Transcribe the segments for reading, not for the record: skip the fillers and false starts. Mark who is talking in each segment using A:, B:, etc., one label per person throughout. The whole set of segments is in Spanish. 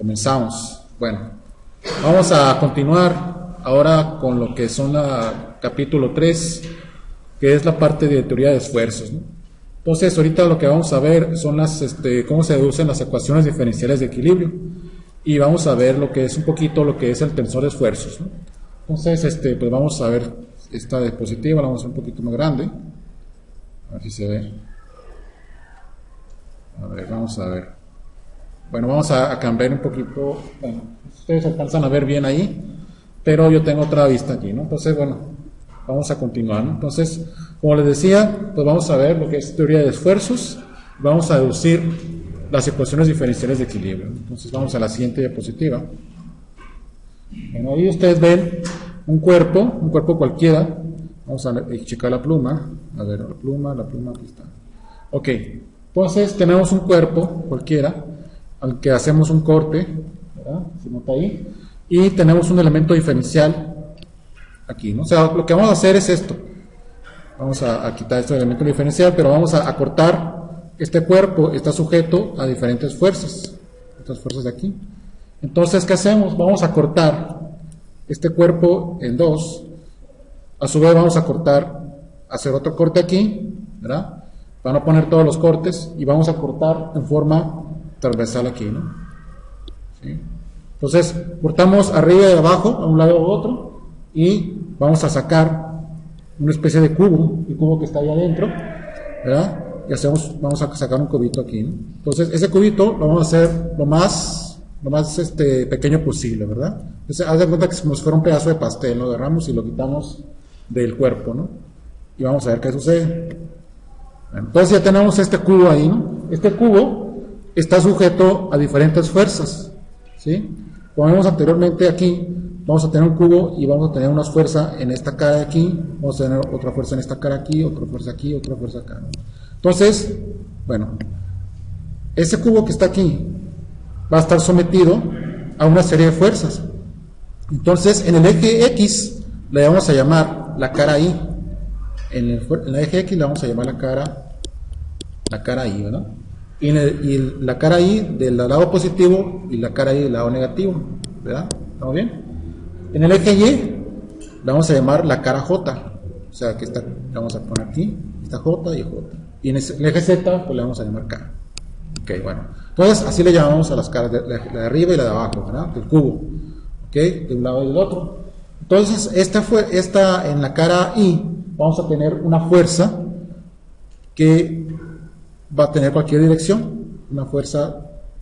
A: Comenzamos. Bueno, vamos a continuar ahora con lo que son la capítulo 3, que es la parte de teoría de esfuerzos, ¿no? Entonces, ahorita lo que vamos a ver son cómo se deducen las ecuaciones diferenciales de equilibrio, y vamos a ver lo que es un poquito lo que es el tensor de esfuerzos, ¿no? Entonces, pues vamos a ver esta diapositiva, la vamos a hacer un poquito más grande, a ver si se ve. A ver, vamos a ver. Bueno, vamos a cambiar un poquito. Bueno, ustedes alcanzan a ver bien ahí, pero yo tengo otra vista aquí, ¿no? Entonces, bueno, vamos a continuar, ¿no? Entonces, como les decía, pues vamos a ver lo que es teoría de esfuerzos, vamos a deducir las ecuaciones diferenciales de equilibrio. Entonces, vamos a la siguiente diapositiva. Bueno, ahí ustedes ven un cuerpo cualquiera. Vamos a checar la pluma. A ver, la pluma, aquí está. Ok, entonces tenemos un cuerpo cualquiera al que hacemos un corte, ¿verdad? Se nota ahí, y tenemos un elemento diferencial aquí, ¿no? O sea, lo que vamos a hacer es esto. Vamos a quitar este elemento diferencial, pero vamos a cortar este cuerpo. Está sujeto a diferentes fuerzas, estas fuerzas de aquí. Entonces, ¿qué hacemos? Vamos a cortar este cuerpo en dos. A su vez vamos a hacer otro corte aquí, ¿verdad? Para no poner todos los cortes, y vamos a cortar en forma transversal aquí, ¿no? ¿Sí? Entonces, cortamos arriba y abajo, a un lado u otro, y vamos a sacar una especie de cubo, el cubo que está ahí adentro, ¿verdad? Y vamos a sacar un cubito aquí, ¿no? Entonces, ese cubito lo vamos a hacer lo más pequeño posible, ¿verdad? Entonces, haz de cuenta que es como si fuera un pedazo de pastel, lo agarramos y lo quitamos del cuerpo, ¿no? Y vamos a ver qué sucede. Entonces ya tenemos este cubo ahí, ¿no? Este cubo está sujeto a diferentes fuerzas, ¿sí? Como vimos anteriormente aquí, vamos a tener un cubo y vamos a tener una fuerza en esta cara de aquí, vamos a tener otra fuerza en esta cara aquí, otra fuerza aquí, otra fuerza acá, ¿no? Entonces, bueno, ese cubo que está aquí va a estar sometido a una serie de fuerzas. Entonces, en el eje X le vamos a llamar la cara Y. En el eje X le vamos a llamar la cara Y, ¿verdad? Y la cara Y del lado positivo y la cara Y del lado negativo, ¿verdad? ¿Estamos bien? En el eje Y le vamos a llamar la cara J, o sea que le vamos a poner aquí, esta J y J. Y en el eje Z pues le vamos a llamar K. Ok, bueno. Entonces así le llamamos a las caras, la de arriba y la de abajo, ¿verdad? Del cubo, ok, de un lado y del otro. Entonces esta en la cara Y vamos a tener una fuerza que va a tener cualquier dirección, una fuerza,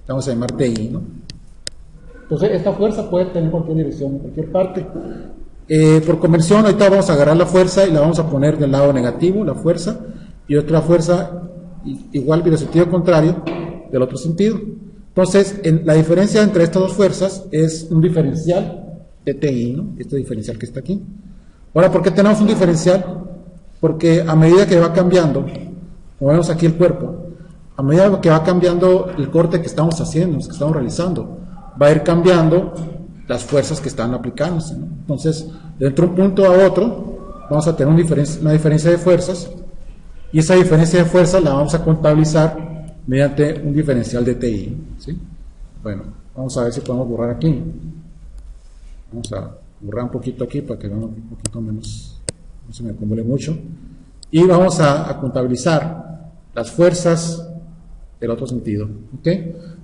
A: vamos a llamar TI, ¿no? Entonces esta fuerza puede tener cualquier dirección, en cualquier parte. Por convención, ahorita vamos a agarrar la fuerza y la vamos a poner del lado negativo, la fuerza, y otra fuerza igual, pero en sentido contrario, del otro sentido. Entonces, la diferencia entre estas dos fuerzas es un diferencial de TI, ¿no? Este diferencial que está aquí. Ahora, ¿por qué tenemos un diferencial? Porque a medida que va cambiando, como vemos aquí el cuerpo, a medida que va cambiando el corte que estamos haciendo, que estamos realizando, va a ir cambiando las fuerzas que están aplicándose, ¿no? Entonces, de un punto a otro, vamos a tener una diferencia de fuerzas, y esa diferencia de fuerzas la vamos a contabilizar mediante un diferencial de TI, ¿sí? Bueno, vamos a ver si podemos borrar aquí. Vamos a borrar un poquito aquí para que veamos un poquito menos, no se me acumule mucho, y vamos a contabilizar las fuerzas del otro sentido, ¿ok?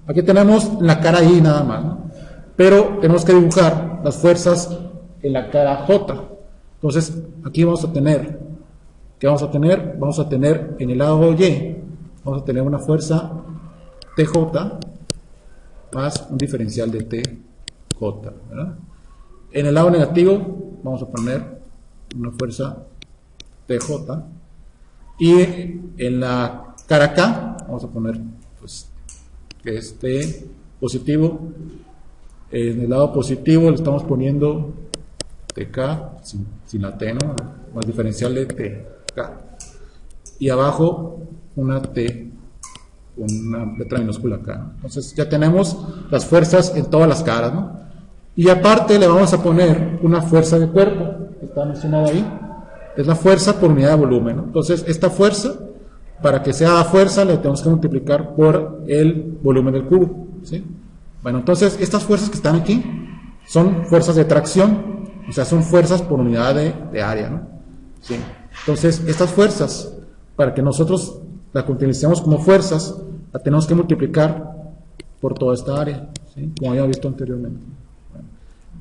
A: Aquí tenemos la cara I nada más, ¿no? Pero tenemos que dibujar las fuerzas en la cara J. Entonces aquí vamos a tener, ¿qué vamos a tener? Vamos a tener en el lado Y, vamos a tener una fuerza TJ más un diferencial de TJ, ¿verdad? En el lado negativo vamos a poner una fuerza TJ, y en la cara K vamos a poner pues que es T positivo. En el lado positivo le estamos poniendo TK sin la T, ¿no? Más diferencial de TK, y abajo una T con una letra minúscula acá. Entonces ya tenemos las fuerzas en todas las caras, ¿no? Y aparte le vamos a poner una fuerza de cuerpo, que está mencionada ahí, es la fuerza por unidad de volumen, ¿no? Entonces esta fuerza, para que sea fuerza, le tenemos que multiplicar por el volumen del cubo, ¿sí? Bueno, entonces estas fuerzas que están aquí son fuerzas de tracción, o sea, son fuerzas por unidad de área, ¿no? Sí. Entonces, estas fuerzas, para que nosotros las utilicemos como fuerzas, la tenemos que multiplicar por toda esta área, ¿sí? Como habíamos visto anteriormente. Bueno,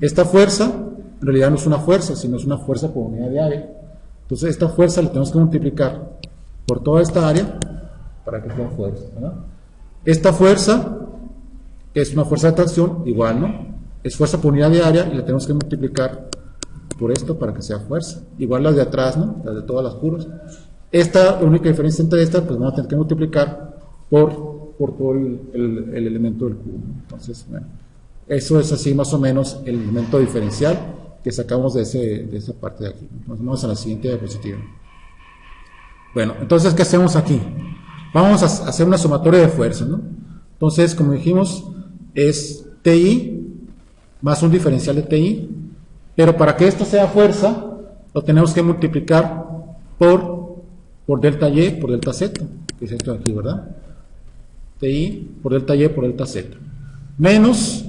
A: esta fuerza, en realidad no es una fuerza, sino es una fuerza por unidad de área. Entonces, esta fuerza la tenemos que multiplicar por toda esta área para que sea fuerza, ¿verdad? Esta fuerza, que es una fuerza de tracción, igual, ¿no? Es fuerza por unidad de área y la tenemos que multiplicar por esto para que sea fuerza. Igual las de atrás, ¿no? Las de todas las curvas. Esta, la única diferencia entre estas, pues vamos a tener que multiplicar por todo el elemento del cubo, ¿no? Entonces, bueno, eso es así más o menos el elemento diferencial que sacamos de esa parte de aquí. Vamos a la siguiente diapositiva. Bueno, entonces, ¿qué hacemos aquí? Vamos a hacer una sumatoria de fuerzas, ¿no? Entonces, como dijimos, es TI más un diferencial de TI, pero para que esto sea fuerza, lo tenemos que multiplicar por delta Y, por delta Z, que es esto de aquí, ¿verdad? TI por delta Y por delta Z, menos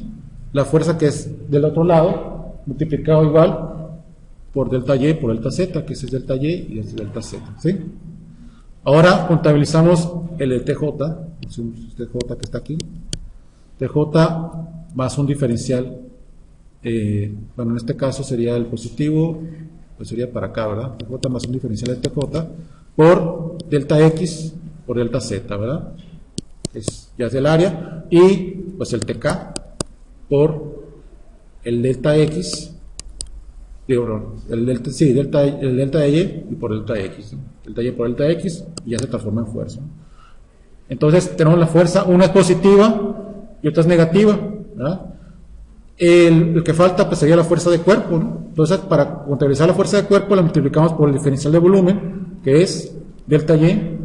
A: la fuerza que es del otro lado, multiplicado igual por delta Y por delta Z, que ese es delta Y y este es delta Z, ¿sí? Ahora contabilizamos el de TJ, TJ que está aquí, TJ más un diferencial, bueno, en este caso sería el positivo, pues sería para acá, ¿verdad? TJ más un diferencial de TJ por delta X por delta Z, ¿verdad? Ya es del área, y pues el TK por el delta X, el delta de Y y por delta X, ¿no? Delta Y por delta X, y ya se transforma en fuerza, ¿no? Entonces tenemos la fuerza, una es positiva y otra es negativa, ¿verdad? El que falta pues sería la fuerza de cuerpo, ¿no? Entonces, para contabilizar la fuerza de cuerpo la multiplicamos por el diferencial de volumen, que es delta Y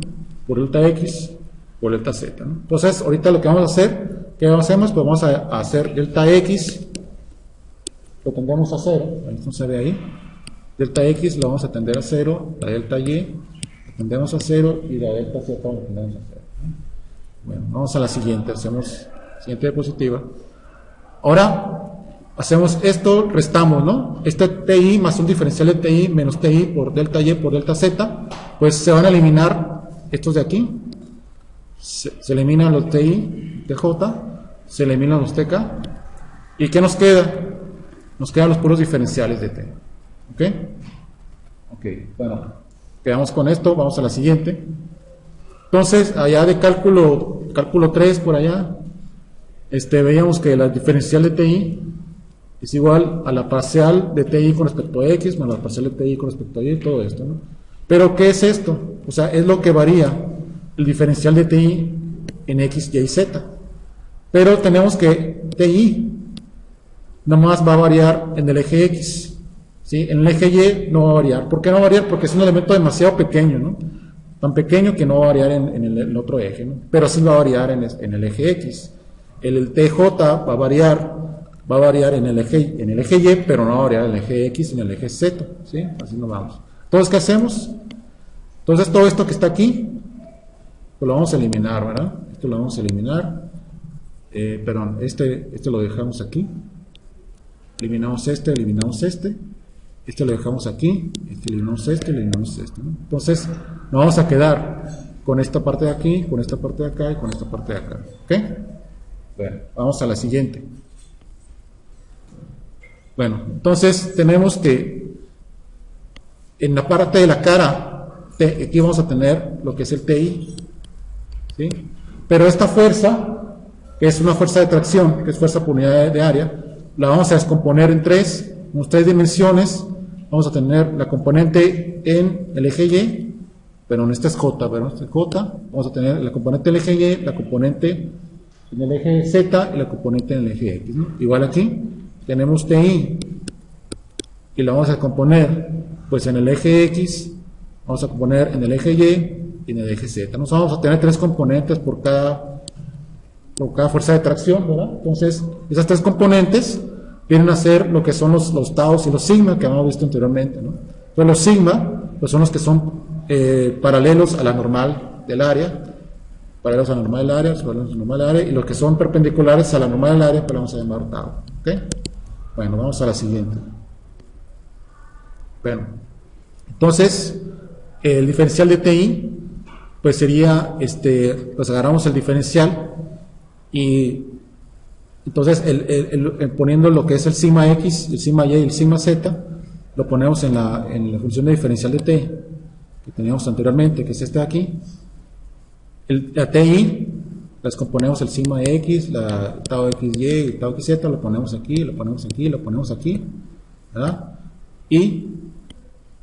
A: por delta X por delta Z, ¿no? Entonces, ahorita lo que vamos a hacer, ¿qué hacemos? Pues vamos a hacer delta X, lo tendremos a 0, esto se ve ahí, delta X lo vamos a tender a 0, la delta Y lo tendremos a 0 y la delta Z lo tendremos a 0, ¿no? Bueno, vamos a la siguiente, hacemos siguiente diapositiva. Ahora hacemos esto, restamos, ¿no? Este TI más un diferencial de TI menos TI por delta Y por delta Z, pues se van a eliminar estos de aquí, se eliminan los TI, TJ, se eliminan los TK, ¿y qué nos queda? Nos quedan los puros diferenciales de T, ¿ok? Ok, bueno, quedamos con esto, vamos a la siguiente. Entonces, allá de cálculo 3 por allá, veíamos que la diferencial de TI es igual a la parcial de TI con respecto a X más la parcial de TI con respecto a Y, todo esto, ¿no? Pero, ¿qué es esto? O sea, es lo que varía el diferencial de TI en X, Y y Z. Pero tenemos que TI nomás va a variar en el eje X, ¿sí? En el eje Y no va a variar. ¿Por qué no va a variar? Porque es un elemento demasiado pequeño, ¿no? Tan pequeño que no va a variar en el otro eje, ¿no? Pero sí va a variar en el eje X. El TJ va a variar en el eje Y, pero no va a variar en el eje X y en el eje Z, ¿sí? Así nos vamos. Entonces, ¿qué hacemos? Entonces, todo esto que está aquí, pues lo vamos a eliminar, ¿verdad? Esto lo vamos a eliminar. Perdón, este lo dejamos aquí. Eliminamos este lo dejamos aquí, eliminamos eliminamos este, ¿no? Entonces, nos vamos a quedar con esta parte de aquí, con esta parte de acá y con esta parte de acá, ¿ok? Bueno, vamos a la siguiente. Bueno, entonces tenemos que en la parte de la cara, aquí vamos a tener lo que es el TI, ¿sí? Pero esta fuerza, que es una fuerza de tracción, que es fuerza por unidad de área, la vamos a descomponer en tres dimensiones. Vamos a tener la componente en el eje Y, pero en este es J, ¿verdad? Este es J. Vamos a tener la componente del eje Y, la componente en el eje Z y la componente en el eje X, ¿no? Igual aquí tenemos TI y la vamos a componer pues en el eje X, vamos a componer en el eje Y y en el eje Z. Nos vamos a tener tres componentes por cada fuerza de tracción, ¿verdad? Entonces, esas tres componentes vienen a ser lo que son los taus y los sigma que habíamos visto anteriormente, ¿no? Pues los sigma pues son los que son paralelos a la normal del área, paralelos a la normal del área, los paralelos a la normal del área, y los que son perpendiculares a la normal del área, pues lo vamos a llamar tau. ¿Ok? Bueno, vamos a la siguiente. Bueno, entonces, el diferencial de TI, pues sería, pues agarramos el diferencial y entonces poniendo lo que es el sigma X, el sigma Y y el sigma Z, lo ponemos en la función de diferencial de T que teníamos anteriormente, que es de aquí. La TI, las componemos el sigma X, la tau XY y tau XZ, lo ponemos aquí, lo ponemos aquí, lo ponemos aquí, ¿verdad? Y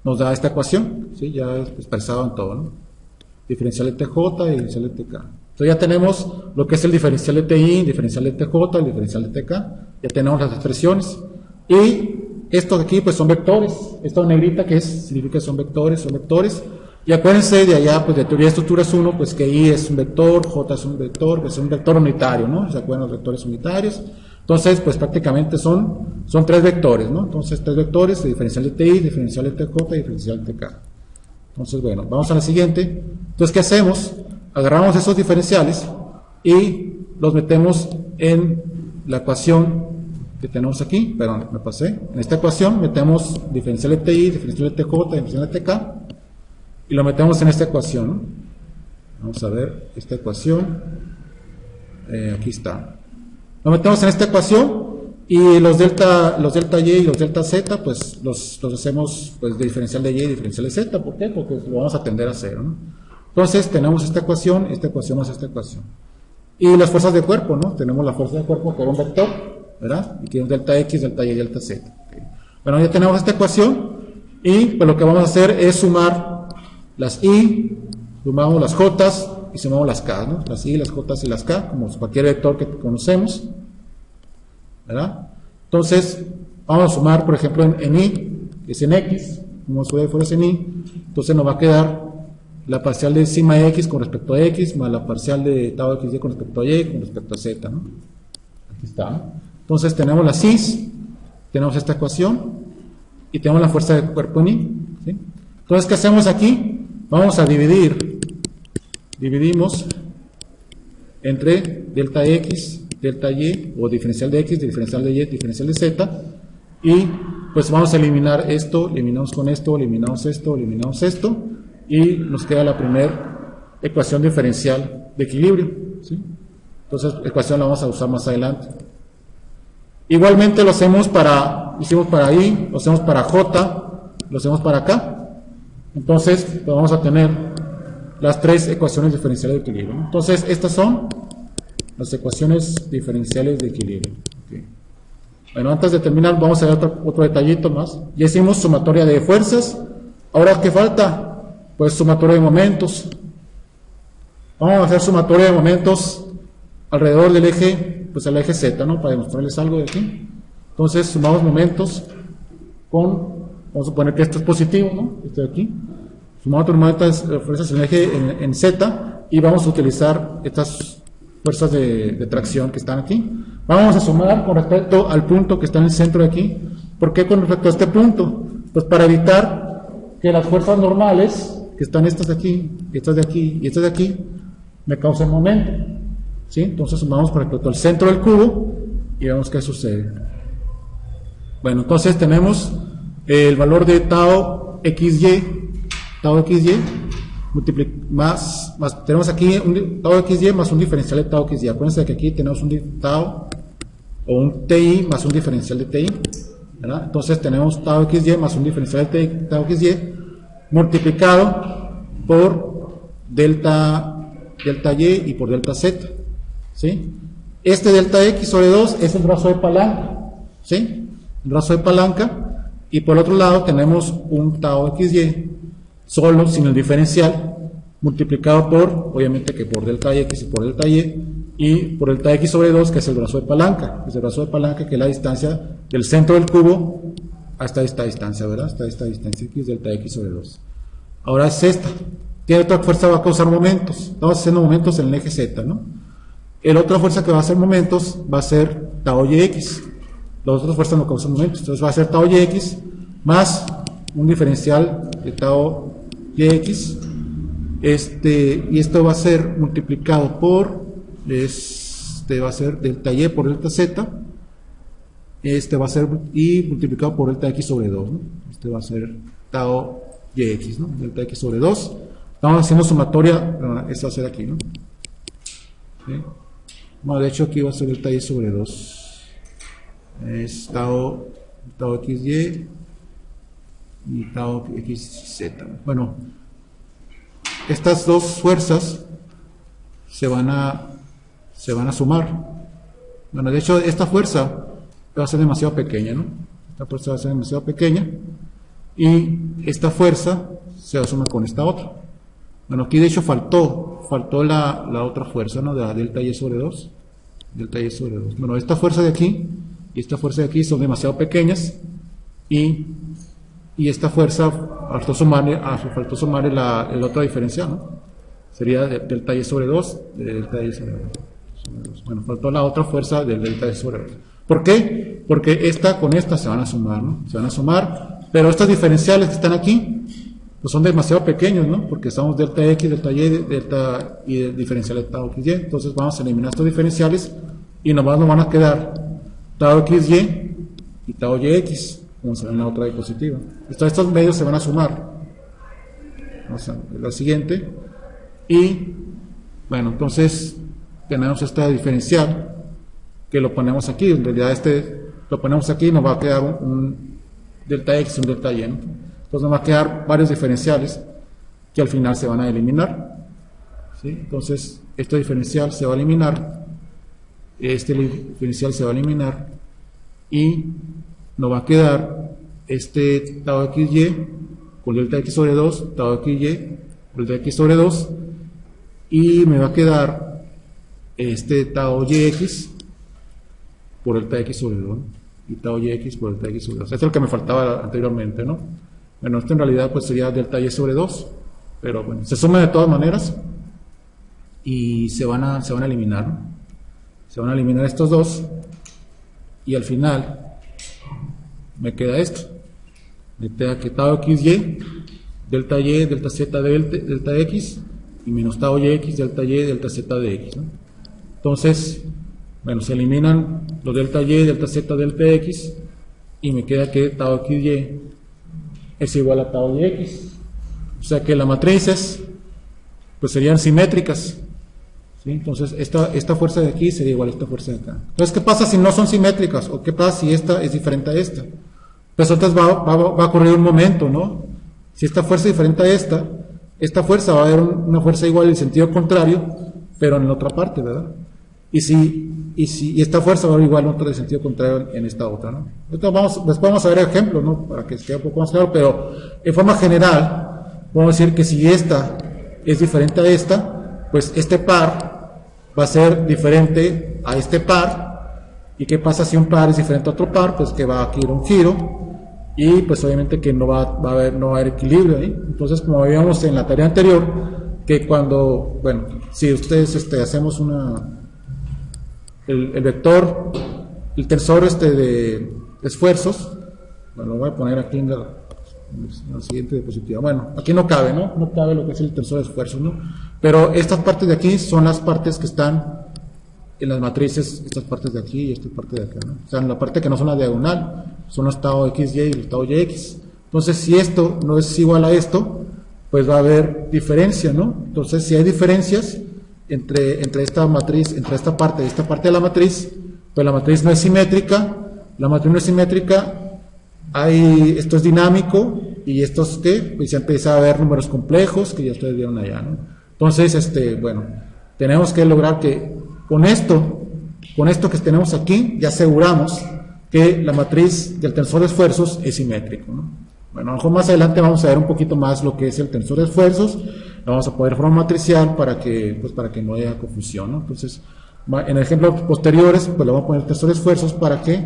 A: nos da esta ecuación, ¿sí? Ya expresado en todo, ¿no? Diferencial de TJ y diferencial de TK. Entonces ya tenemos lo que es el diferencial de TI, diferencial de TJ, el diferencial de TK, ya tenemos las expresiones. Y estos aquí pues son vectores, esta negrita que significa que son vectores, y acuérdense de allá, pues de teoría de estructuras 1, pues que I es un vector, J es un vector, pues es un vector unitario, ¿no? ¿Se acuerdan los vectores unitarios? Entonces, pues prácticamente son tres vectores, ¿no? Entonces, tres vectores, diferencial de TI, diferencial de TJ y diferencial de TK. Entonces, bueno, vamos a la siguiente. Entonces, ¿qué hacemos? Agarramos esos diferenciales y los metemos en la ecuación que tenemos aquí, perdón, me pasé. En esta ecuación metemos diferencial de TI, diferencial de TJ, diferencial de TK, y lo metemos en esta ecuación, ¿no? Vamos a ver esta ecuación. Aquí está. Lo metemos en esta ecuación y los delta Y y los delta Z, pues los hacemos pues, de diferencial de Y y diferencial de Z. ¿Por qué? Porque lo vamos a tender a cero, ¿no? Entonces tenemos esta ecuación más esta ecuación. Y las fuerzas de cuerpo, ¿no? Tenemos la fuerza de cuerpo que era un vector, ¿verdad? Y tiene un delta X, delta Y y delta Z. ¿Okay? Bueno, ya tenemos esta ecuación y pues lo que vamos a hacer es sumar las I, sumamos las J y sumamos las K, ¿no? Las I, las J y las K, como cualquier vector que conocemos, ¿verdad? Entonces, vamos a sumar, por ejemplo, en I, que es en X, como fuera en I, entonces nos va a quedar la parcial de sigma X con respecto a X, más la parcial de tau XY con respecto a Y, con respecto a Z, ¿no? Aquí está, ¿no? Entonces, tenemos las I, tenemos esta ecuación, y tenemos la fuerza de cuerpo en I, ¿sí? Entonces, ¿qué hacemos aquí? Vamos a dividimos entre delta X, delta Y, o diferencial de X, diferencial de Y, diferencial de Z, y pues vamos a eliminar esto, eliminamos con esto, eliminamos esto, y nos queda la primera ecuación diferencial de equilibrio, ¿sí? Entonces, ecuación la vamos a usar más adelante. Igualmente lo hicimos para I, lo hacemos para J, lo hacemos para K. Entonces, pues vamos a tener las tres ecuaciones diferenciales de equilibrio, ¿no? Entonces, estas son las ecuaciones diferenciales de equilibrio. Okay. Bueno, antes de terminar, vamos a ver otro detallito más. Ya hicimos sumatoria de fuerzas. Ahora, ¿qué falta? Pues sumatoria de momentos. Vamos a hacer sumatoria de momentos alrededor del eje, pues el eje Z, ¿no? Para demostrarles algo de aquí. Entonces, sumamos momentos con... Vamos a suponer que esto es positivo, ¿no? Esto de aquí. Sumamos otras fuerzas en el eje en Z y vamos a utilizar estas fuerzas de tracción que están aquí. Vamos a sumar con respecto al punto que está en el centro de aquí. ¿Por qué con respecto a este punto? Pues para evitar que las fuerzas normales, que están estas de aquí, estas de aquí y estas de aquí, me causen momento. ¿Sí? Entonces sumamos con respecto al centro del cubo y vemos qué sucede. Bueno, entonces tenemos el valor de tau XY más tenemos aquí un tau XY más un diferencial de tau XY. Acuérdense que aquí tenemos un tau o un TI más un diferencial de TI, ¿verdad? Entonces tenemos tau XY más un diferencial de tau XY multiplicado por delta Y y por delta Z, ¿sí? Este delta X sobre 2 es el brazo de palanca, ¿sí? El brazo de palanca. Y por otro lado tenemos un tau XY solo, sin el diferencial, multiplicado por, obviamente que por delta X y por delta Y por delta X sobre 2, que es el brazo de palanca. Es el brazo de palanca que es la distancia del centro del cubo hasta esta distancia, ¿verdad? Hasta esta distancia X, delta X sobre 2. Ahora es esta. ¿Qué otra fuerza va a causar momentos? Estamos haciendo momentos en el eje Z, ¿no? La otra fuerza que va a hacer momentos va a ser tau YX. Las otras fuerzas no causan momentos, entonces va a ser tau YX más un diferencial de tau YX y esto va a ser multiplicado por, va a ser delta y por delta z, va a ser y multiplicado por delta x sobre 2, ¿no? Va a ser tau yx, ¿no? Delta x sobre 2. Estamos haciendo sumatoria, esta va a ser aquí, ¿no? ¿Sí? Bueno, de hecho aquí va a ser delta y sobre 2. Es tau xy y tau xz. Bueno, estas dos fuerzas se van a sumar. Bueno, de hecho esta fuerza va a ser demasiado pequeña, ¿no? Esta fuerza va a ser demasiado pequeña y esta fuerza se va a sumar con esta otra. Bueno, aquí de hecho faltó la otra fuerza, ¿no? De la delta y sobre 2. Delta y sobre 2. Bueno, esta fuerza de aquí y esta fuerza de aquí son demasiado pequeñas y esta fuerza faltó sumarle la otra diferencial, ¿no? Sería delta y sobre 2, delta y sobre 2. Bueno, faltó la otra fuerza del delta y sobre 2. ¿Por qué? Porque esta con esta se van a sumar, ¿no? Se van a sumar, pero estas diferenciales que están aquí pues son demasiado pequeños, ¿no? Porque estamos delta x, delta y el diferencial de tau xy. Entonces vamos a eliminar estos diferenciales y nomás nos van a quedar tau xy y tau yx, como se ve en la otra diapositiva. Estos medios se van a sumar. Vamos a ver la siguiente. Y, bueno, entonces tenemos esta diferencial que lo ponemos aquí. En realidad lo ponemos aquí y nos va a quedar un delta x y un delta y, ¿no? Entonces nos va a quedar varios diferenciales que al final se van a eliminar, ¿sí? Entonces este diferencial se va a eliminar, este diferencial se va a eliminar y nos va a quedar este tau xy con delta x sobre 2, tau xy con delta x sobre 2 y me va a quedar este tau yx por delta x sobre 2 y tau yx por delta x sobre 2. Esto es lo que me faltaba anteriormente, ¿no? Bueno, esto en realidad pues sería delta y sobre 2, pero bueno, se suma de todas maneras y se van a eliminar, ¿no? Se van a eliminar estos dos y al final me queda esto. Me queda que tau xy, delta y, delta z de delta x y menos tau yx, delta y, delta z de x, ¿no? Entonces, bueno, se eliminan los delta y, delta z, delta x y me queda que tau xy es igual a tau yx, o sea que las matrices pues serían simétricas, ¿sí? Entonces esta fuerza de aquí sería igual a esta fuerza de acá. Entonces, ¿qué pasa si no son simétricas? ¿O qué pasa si esta es diferente a esta? Pues entonces va a ocurrir un momento, ¿no? Si esta fuerza es diferente a esta fuerza va a haber una fuerza igual en sentido contrario, pero en la otra parte, ¿verdad? Y esta fuerza va a haber igual otra de sentido contrario en esta otra, ¿no? Después vamos a ver ejemplos, ¿no? Para que quede un poco más claro, pero en forma general, vamos a decir que si esta es diferente a esta, pues este par va a ser diferente a este par. ¿Y qué pasa si un par es diferente a otro par? Pues que va a adquirir un giro y pues obviamente que no va a haber equilibrio ahí. Entonces, como veíamos en la tarea anterior, que cuando, bueno, si ustedes hacemos el vector, el tensor de esfuerzos, bueno, lo voy a poner aquí en la siguiente diapositiva. Bueno, aquí no cabe, ¿no? No cabe lo que es el tensor de esfuerzos, ¿no? Pero estas partes de aquí son las partes que están en las matrices, estas partes de aquí y esta parte de acá, ¿no? O sea, en la parte que no son la diagonal, son los tau xy y los tau yx. Entonces, si esto no es igual a esto, pues va a haber diferencia, ¿no? Entonces, si hay diferencias entre esta matriz, entre esta parte y esta parte de la matriz, pues la matriz no es simétrica. La matriz no es simétrica, esto es dinámico y estos que pues ya empieza a haber números complejos que ya ustedes vieron allá, ¿no? Entonces, bueno, tenemos que lograr que con esto que tenemos aquí, ya aseguramos que la matriz del tensor de esfuerzos es simétrico, ¿no? Bueno, a lo mejor más adelante vamos a ver un poquito más lo que es el tensor de esfuerzos, lo vamos a poner de forma matricial para que no haya confusión, ¿no? Entonces, en ejemplos posteriores, pues le vamos a poner el tensor de esfuerzos para que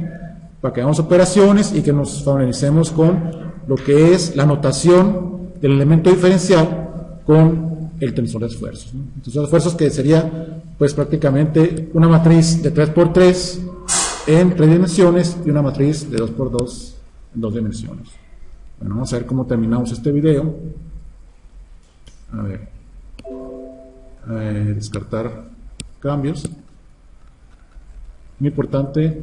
A: hagamos operaciones y que nos familiaricemos con lo que es la notación del elemento diferencial con el tensor de esfuerzos, ¿no? El tensor de esfuerzos que sería pues prácticamente una matriz de 3×3 en 3 dimensiones y una matriz de 2×2 en 2 dimensiones. Bueno, vamos a ver cómo terminamos este video. A ver. descartar cambios. Muy importante,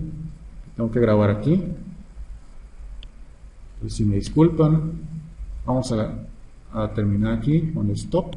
A: tengo que grabar aquí. Y si me disculpan, vamos a terminar aquí con el stop.